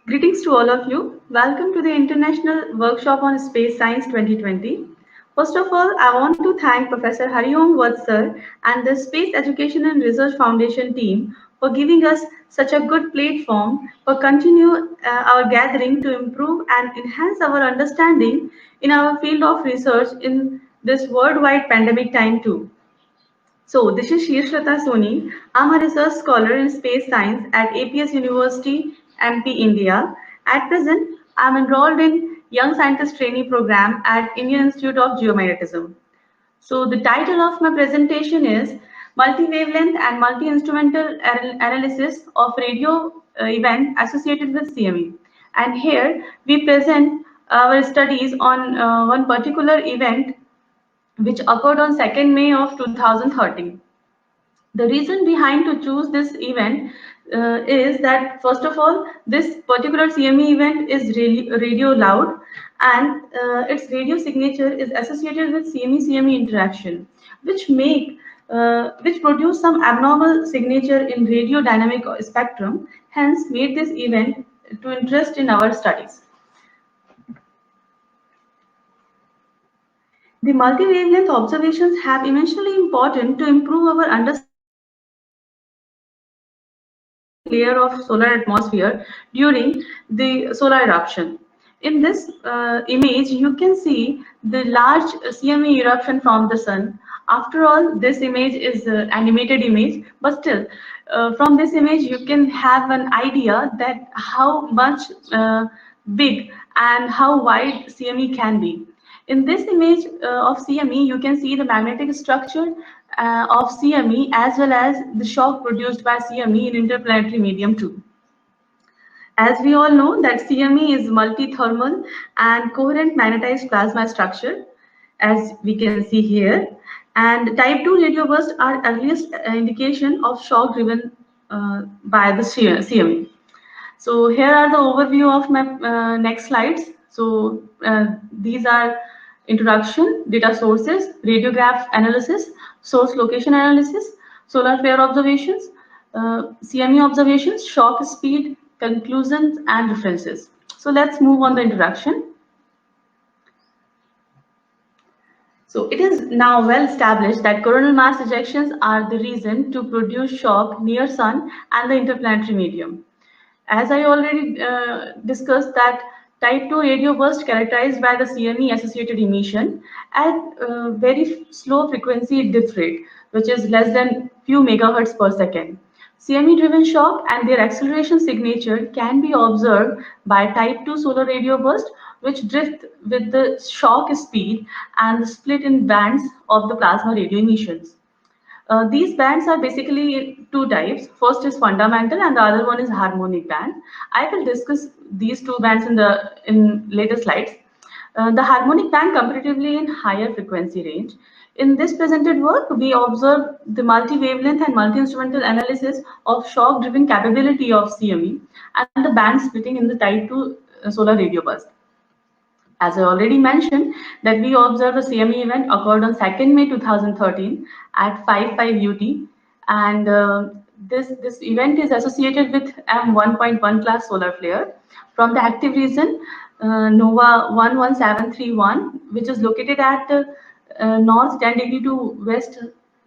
Greetings to all of you. Welcome to the International Workshop on Space Science 2020. First of all, I want to thank Professor Hariom Vatsar and the Space Education and Research Foundation team for giving us such a good platform for continue our gathering to improve and enhance our understanding in our field of research in this worldwide pandemic time too. So, this is Shirshata Soni. I'm a research scholar in space science at APS University, MP, India. At present, I'm enrolled in Young Scientist Trainee Program at Indian Institute of Geomagnetism. So, the title of my presentation is Multi-Wavelength and Multi-Instrumental Analysis of Radio Event Associated with CME. And here we present our studies on one particular event which occurred on 2nd May of 2013. The reason behind to choose this event is that first of all, this particular CME event is really radio loud, and its radio signature is associated with CME-CME interaction, which produce some abnormal signature in radio dynamic spectrum, hence made this event to interest in our studies. The multi-wavelength observations have immensely important to improve our understanding layer of solar atmosphere during the solar eruption. In this image, you can see the large CME eruption from the sun. After all, this image is an animated image, but still, from this image, you can have an idea that how much big and how wide CME can be. In this image of CME, you can see the magnetic structure of CME as well as the shock produced by CME in interplanetary medium too. As we all know that CME is multi-thermal and coherent magnetized plasma structure, as we can see here. And type 2 radio bursts are earliest indication of shock driven by the CME. So here are the overview of my next slides. So these are introduction, data sources, radiograph analysis, source location analysis, solar flare observations, CME observations, shock speed, conclusions, and references. So let's move on the introduction. So it is now well established that coronal mass ejections are the reason to produce shock near Sun and the interplanetary medium. As I already discussed that type 2 radio burst characterized by the CME associated emission at very slow frequency diff rate, which is less than few megahertz per second. CME driven shock and their acceleration signature can be observed by type 2 solar radio burst, which drift with the shock speed and the split in bands of the plasma radio emissions. These bands are basically two types. First is fundamental and the other one is harmonic band. I will discuss these two bands in later slides. The harmonic band comparatively in higher frequency range. In this presented work, we observe the multi-wavelength and multi-instrumental analysis of shock-driven capability of CME and the band splitting in the type 2 solar radio burst. As I already mentioned, that we observed a CME event occurred on 2nd May 2013 at 5:05 UT, and this event is associated with M1.1 class solar flare from the active region NOVA 11731, which is located at north 10 degree to west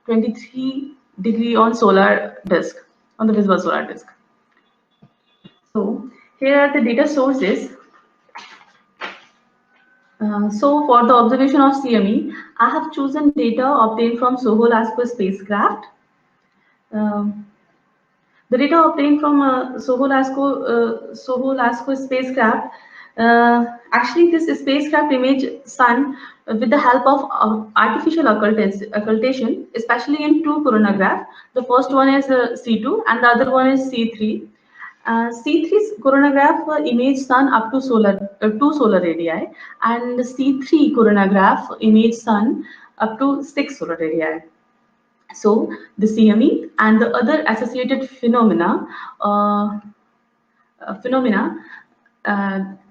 23 degree on solar disk, on the visible solar disk. So here are the data sources. So for the observation of CME, I have chosen data obtained from SOHO-LASCO spacecraft. The data obtained from SOHO-LASCO spacecraft, actually this spacecraft imaged Sun with the help of artificial occultation, especially in two coronagraphs. The first one is C2 and the other one is C3. C3's coronagraph imaged Sun up to two solar radii, and C3 coronagraph imaged Sun up to 6 solar radii. So the CME and the other associated phenomena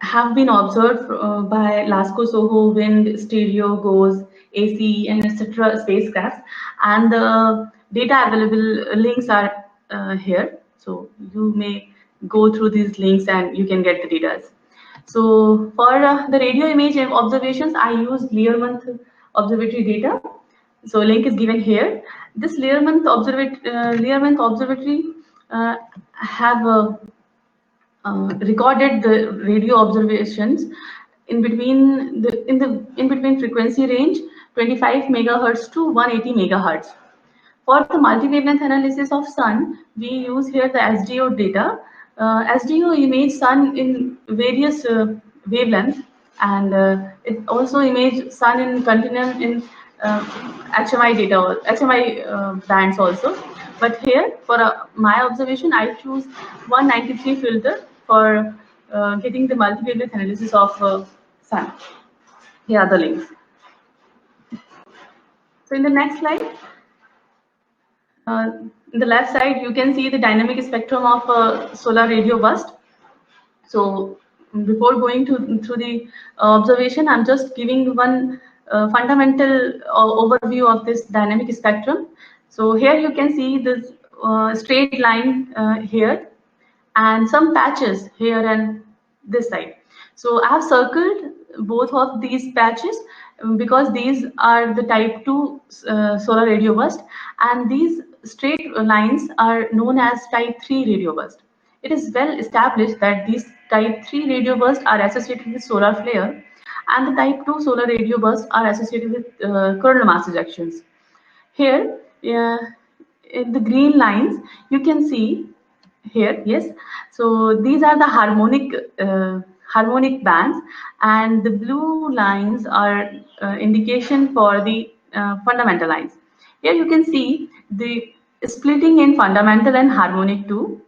have been observed by LASCO, SOHO, WIND, STEREO, GOES, ACE, and etc. spacecrafts, and the data available links are here. So you may go through these links and you can get the data. So for the radio image observations, I use Learmonth observatory data. So link is given here. This Learmonth observatory have recorded the radio observations in between frequency range 25 megahertz to 180 megahertz. For the multi-wavelength analysis of sun, we use here the SDO data. SDO image sun in various wavelengths, and it also image sun in continuum in HMI data, or HMI bands also. But here, for my observation, I choose 193 filter for getting the multi-wavelength analysis of sun. Here are the links. So in the next slide, in the left side, you can see the dynamic spectrum of solar radio burst. So before going through the observation, I'm just giving one fundamental overview of this dynamic spectrum. So here you can see this straight line here, and some patches here and this side. So I have circled both of these patches because these are the type 2 solar radio burst, and these straight lines are known as type 3 radio burst. It is well established that these type 3 radio bursts are associated with solar flare, and the type 2 solar radio bursts are associated with coronal mass ejections. Here, in the green lines, you can see here, yes. So these are the harmonic bands, and the blue lines are indication for the fundamental lines. Here you can see the splitting in fundamental and harmonic too.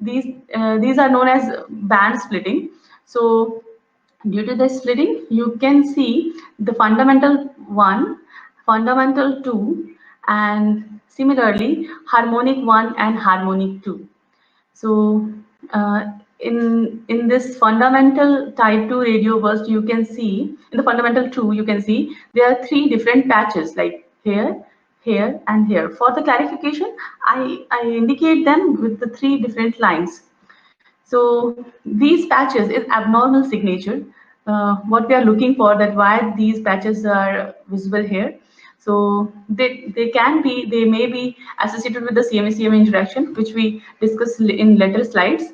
These are known as band splitting. So due to the splitting, you can see the fundamental 1, fundamental 2, and similarly harmonic 1 and harmonic 2. So in this fundamental type 2 radio burst, you can see in the fundamental 2, you can see there are 3 different patches, like here, here, and here. For the clarification, I indicate them with the 3 different lines. So these patches is abnormal signature. What we are looking for, that why these patches are visible here. So they may be associated with the CME-CME interaction, which we discussed in later slides.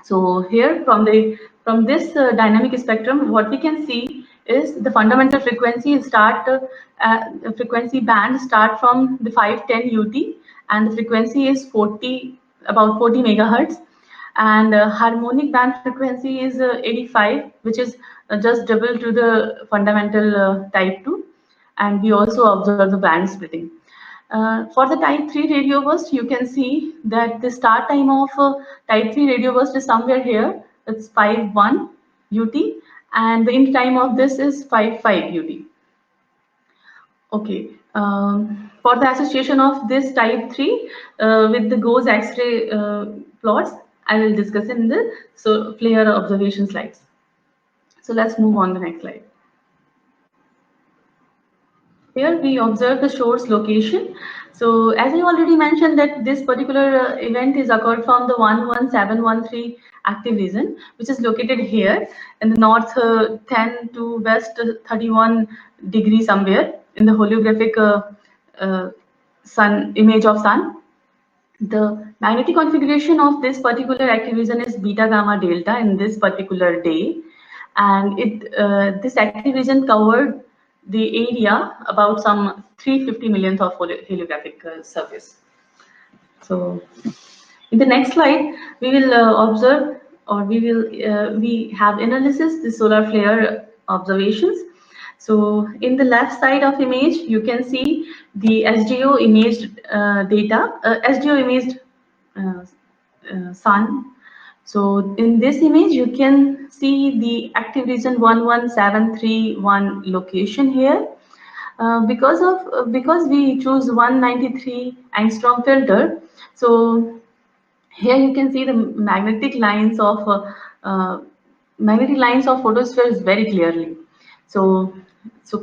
So here from this dynamic spectrum, what we can see is the fundamental frequency frequency band start from the 510 UT, and the frequency is about 40 megahertz, and harmonic band frequency is 85, which is just double to the fundamental type 2, and we also observe the band splitting. For the type 3 radio burst, you can see that the start time of type 3 radio burst is somewhere here. It's 5:1 UT, and the end time of this is 5:5 UT. Okay. For the association of this type 3 with the GOES X-ray plots, I will discuss in the flare observation slides. So let's move on to the next slide. Here we observe the source location. So as I already mentioned, that this particular event is occurred from the 11713 active region, which is located here in the north 10 to west 31 degrees somewhere in the holographic sun image of sun. The magnetic configuration of this particular active region is beta gamma delta in this particular day, and this active region covered the area about some 350 millionth of heliographic surface. So in the next slide, we will observe, or we have analysis the solar flare observations. So in the left side of image, you can see the SDO imaged data, SDO imaged sun. So in this image, you can see the active region 11731 location here. Because we choose 193 angstrom filter, so here you can see the magnetic lines of photospheres very clearly. So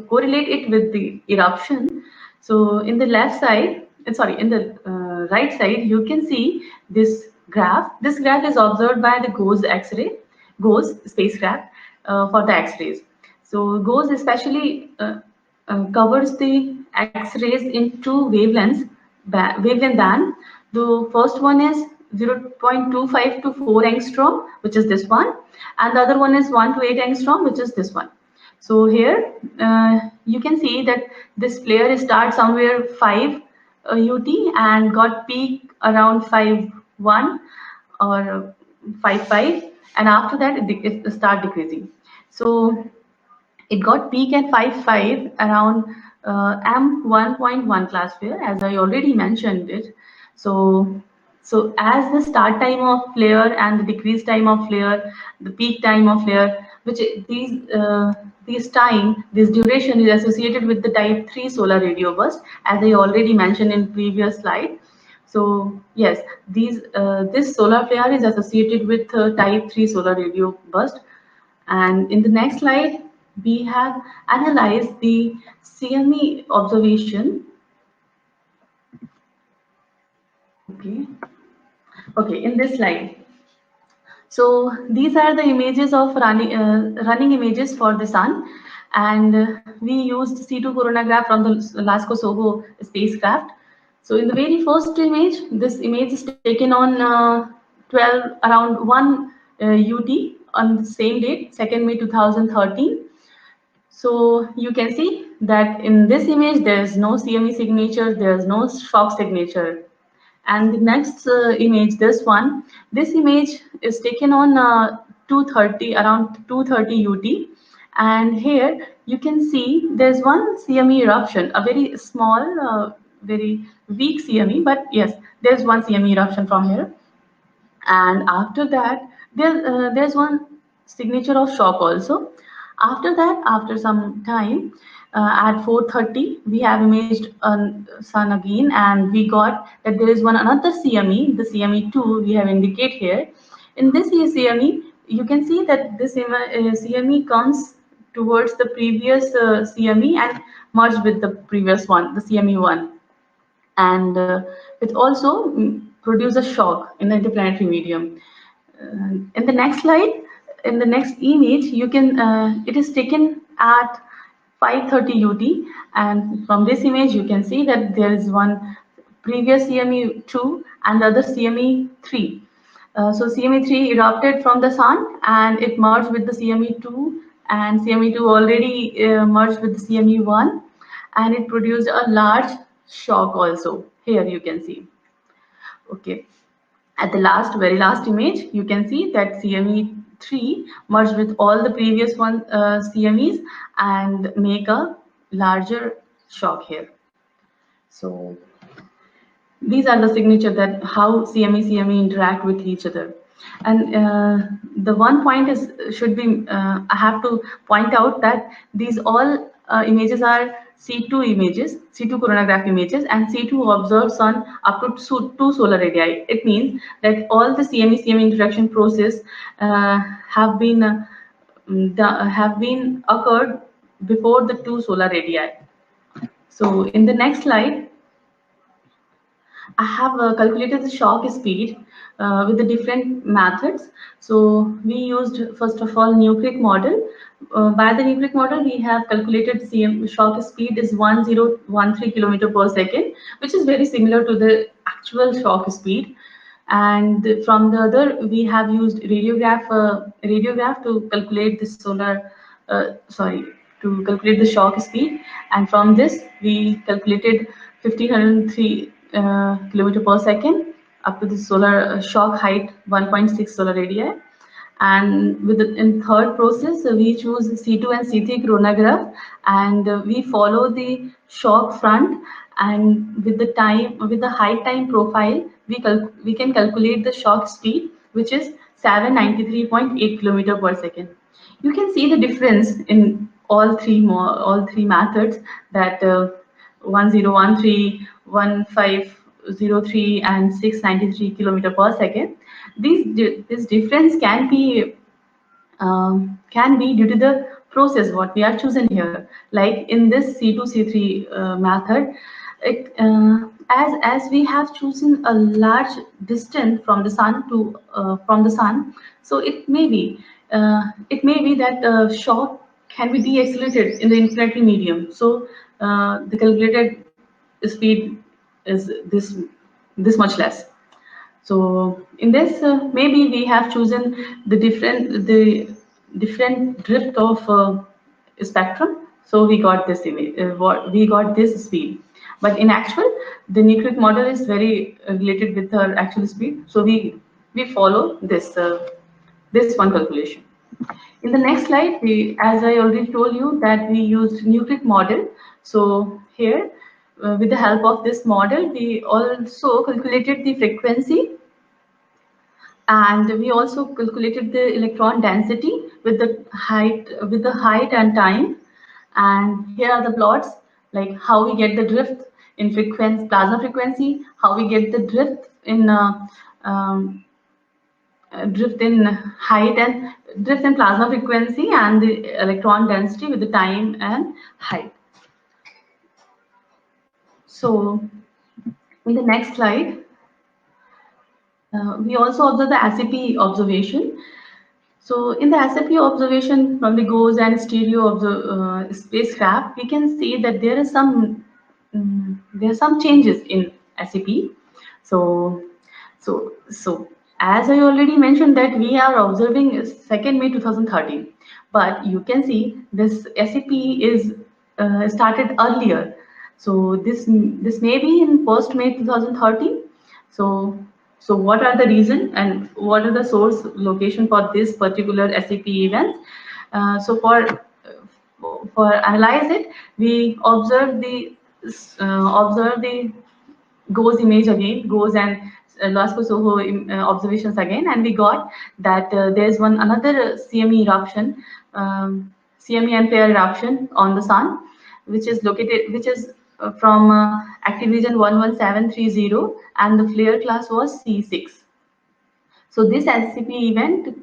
correlate it with the eruption. So in the left side, in the right side, you can see this graph. This graph is observed by the GOES spacecraft for the X-rays. So GOES especially covers the X-rays in two wavelength band. The first one is 0.25 to 4 angstrom, which is this one, and the other one is 1 to 8 angstrom, which is this one. So here you can see that this flare starts somewhere 5 UT and got peak around 5.1 or 5.5, and after that it start decreasing. So it got peak at 5.5 around M1.1 class flare, as I already mentioned it. So as the start time of flare and the decrease time of flare, the peak time of flare, which this duration is associated with the type 3 solar radio burst, as I already mentioned in previous slide. So yes, this solar flare is associated with type 3 solar radio burst. And in the next slide, we have analyzed the CME observation. Okay, in this slide. So these are the images of running images for the sun, and we used C2 coronagraph from the LASCO SOHO spacecraft. So in the very first image, this image is taken on 12 around 1 UT on the same date, 2nd May 2013. So you can see that in this image, there is no CME signature, there is no shock signature. And the next image, this image is taken on 2:30, around 2:30 UT. And here you can see there's one CME eruption, a very small, very weak CME, but yes, there's one CME eruption from here. And after that, there's one signature of shock also. After that, after some time, at 4:30, we have imaged sun again, and we got that there is one another CME, the CME2 we have indicate here. In this CME, you can see that this CME comes towards the previous CME and merged with the previous one, the CME1, and it also produces a shock in the interplanetary medium. In the next slide, in the next image, you can it is taken at 5:30 UT, and from this image you can see that there is one previous CME2 and the other CME3. So CME3 erupted from the sun and it merged with the CME2, and CME2 already merged with the CME1, and it produced a large shock also. Here you can see. Okay. At the very last image, you can see that CME3 merged with all the previous CMEs and make a larger shock here. So these are the signature that how CME interact with each other. And the one point I have to point out that these all images are C2 images, C2 coronagraph images, and C2 observed sun up to 2 solar radii. It means that all the CME interaction process have been occurred before the 2 solar radii. So in the next slide, I have calculated the shock speed with the different methods. So we used, first of all, nucleic model. By the nucleic model, we have calculated shock speed is 1013 kilometer per second, which is very similar to the actual shock speed. And from the other, we have used radiograph to calculate to calculate the shock speed. And from this, we calculated 1503 kilometer per second up to the solar shock height 1.6 solar radii. And in third process, we choose C2 and C3 coronagraph, and we follow the shock front, and with the height time profile, we can calculate the shock speed, which is 793.8 kilometer per second. You can see the difference in all three methods, that 1013, 1503, and 693 kilometer per second. This difference can be due to the process what we are choosing here. Like in this C2 C3 method, as we have chosen a large distance from the sun so it may be that shock can be deaccelerated in the inflammatory medium. So the calculated speed is this much less. So in this, maybe we have chosen the different drift of spectrum. So we got this image, we got this speed. But in actual, the nucleic model is very related with our actual speed. So we follow this one calculation. In the next slide, as I already told you, that we used nucleic model. So here, with the help of this model, we also calculated the frequency, and we also calculated the electron density with the height and time. And here are the plots, like how we get the drift in plasma frequency, how we get the drift in height and drift in plasma frequency, and the electron density with the time and height. So in the next slide, we also observe the SEP observation. So in the SEP observation from the GOES and stereo of the spacecraft, we can see that there are some changes in SEP. So as I already mentioned that we are observing 2nd May 2013, but you can see this SEP is started earlier. So this may be in 1st May 2013. So what are the reason and what are the source location for this particular SEP event? So for analyze it, we observe the GOES image again, GOES and LASCO-SOHO observations again, and we got that there's another CME eruption, CME ampere eruption on the sun, which is from active region 11730, and the flare class was C6. So this SCP event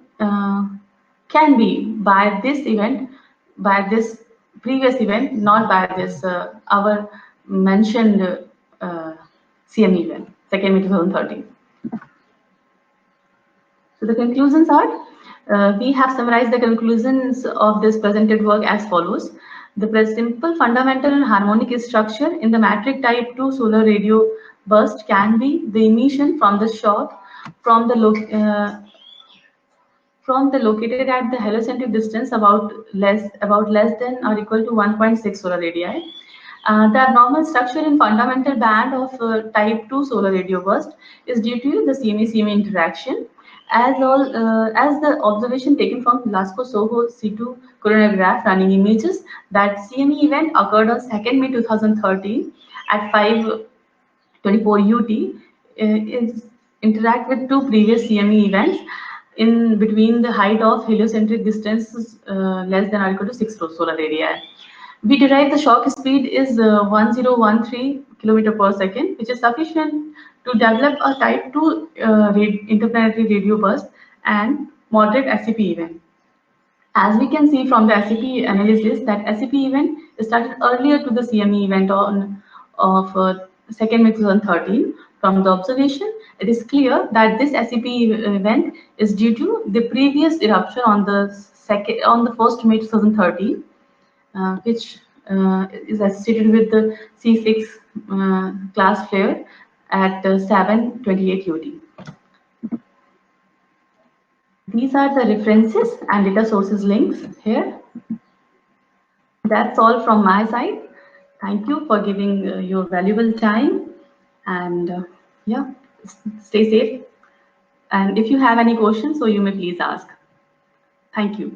can be by this previous event, not by this our mentioned CME event, 2nd May 2013. So the conclusions are, we have summarized the conclusions of this presented work as follows. The simple fundamental and harmonic structure in the matrix type 2 solar radio burst can be the emission from the shock from the located at the heliocentric distance about less than or equal to 1.6 solar radii. The abnormal structure in fundamental band of type 2 solar radio burst is due to the CME-CME interaction, as the observation taken from LASCO-SOHO C2 coronagraph running images that CME event occurred on 2nd May 2013 at 5:24 UT is interact with two previous CME events in between the height of heliocentric distances less than or equal to 6 solar radii. We derive the shock speed is 1013 km per second, which is sufficient to develop a type 2 interplanetary radio burst and moderate SCP event. As we can see from the SCP analysis, that SCP event started earlier to the CME event of 2nd May 2013. From the observation, it is clear that this SCP event is due to the previous eruption on the 1st May 2013. Which is associated with the C6 class flare at 7:28 UT. These are the references and data sources links here. That's all from my side. Thank you for giving your valuable time, and yeah, stay safe. And if you have any questions, so you may please ask. Thank you.